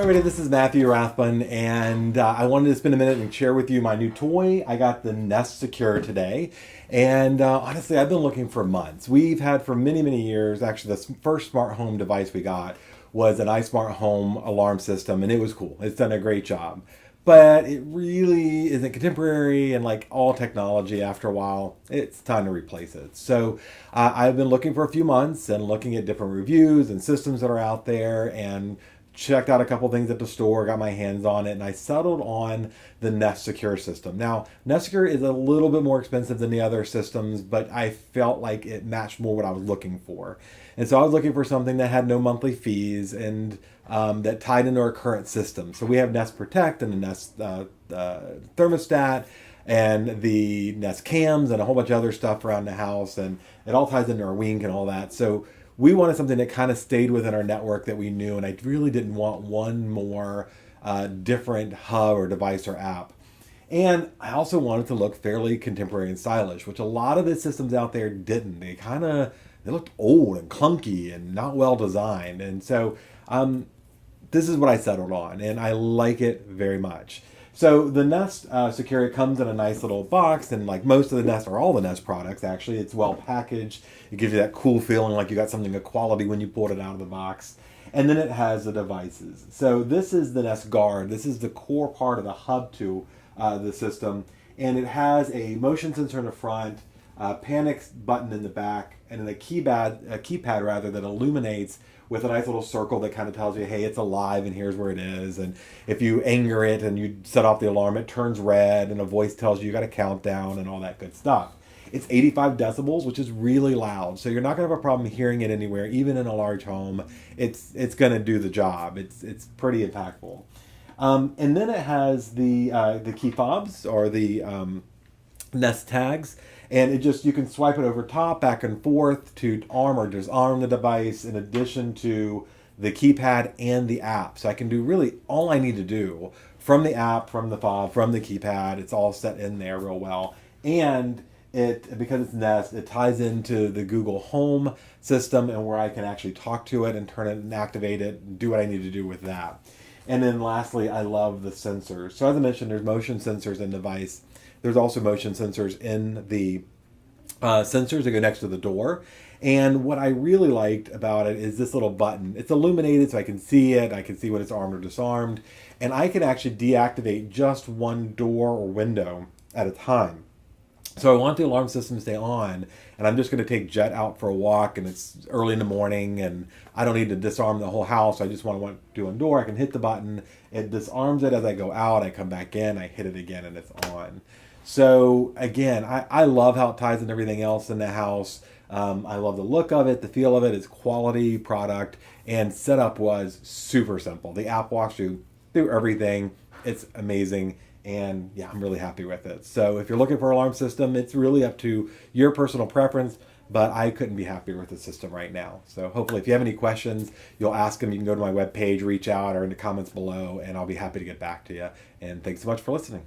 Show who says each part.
Speaker 1: everybody, this is Matthew Rathbun, and I wanted to spend a minute and share with you my new toy. I got the Nest Secure today, and honestly, I've been looking for months. We've had for many, many years, actually the first smart home device we got was an iSmart Home alarm system, and it was cool. It's done a great job. But it really isn't contemporary, and like all technology, after a while, it's time to replace it. So I've been looking for a few months and looking at different reviews and systems that are out there, and checked out a couple things at the store, got my hands on it, and I settled on the Nest Secure system. Now, Nest Secure is a little bit more expensive than the other systems, but I felt like it matched more what I was looking for. And so I was looking for something that had no monthly fees and that tied into our current system. So we have Nest Protect and the Nest thermostat and the Nest cams and a whole bunch of other stuff around the house, and it all ties into our Wink and all that. So we wanted something that kind of stayed within our network that we knew, and I really didn't want one more different hub or device or app. And I also wanted to look fairly contemporary and stylish, which a lot of the systems out there didn't. They looked old and clunky and not well designed. And so this is what I settled on, and I like it very much. So the Nest Secure comes in a nice little box, and like most of the Nest, or all the Nest products actually, it's well packaged. It gives you that cool feeling like you got something of quality when you pulled it out of the box. And then it has the devices. So this is the Nest Guard. This is the core part of the hub to the system, and it has a motion sensor in the front, a panic button in the back, and then a keypad rather, that illuminates with a nice little circle that kind of tells you, hey, it's alive and here's where it is. And if you anger it and you set off the alarm, it turns red and a voice tells you got a countdown and all that good stuff. It's 85 decibels, which is really loud. So you're not going to have a problem hearing it anywhere, even in a large home. It's going to do the job. It's pretty impactful. And then it has the key fobs, or the Nest tags, and you can swipe it over top, back and forth to arm or disarm the device, in addition to the keypad and the app. So I can do really all I need to do from the app, from the fob, from the keypad. It's all set in there real well. And because it's Nest, it ties into the Google Home system, and where I can actually talk to it and turn it and activate it and do what I need to do with that. And then lastly, I love the sensors. So as I mentioned, there's motion sensors in the device. There's also motion sensors in the sensors that go next to the door. And what I really liked about it is this little button. It's illuminated so I can see it. I can see when it's armed or disarmed. And I can actually deactivate just one door or window at a time. So I want the alarm system to stay on, and I'm just going to take Jet out for a walk, and it's early in the morning, and I don't need to disarm the whole house. I just want to do one door. I can hit the button. It disarms it as I go out. I come back in. I hit it again, and it's on. So again, I love how it ties in everything else in the house. I love the look of it, the feel of it. It's quality product, and setup was super simple. The app walks you through everything. It's amazing. And yeah, I'm really happy with it. So if you're looking for an alarm system, it's really up to your personal preference, but I couldn't be happier with the system right now. So hopefully if you have any questions, you'll ask them. You can go to my webpage, reach out, or in the comments below, and I'll be happy to get back to you. And thanks so much for listening.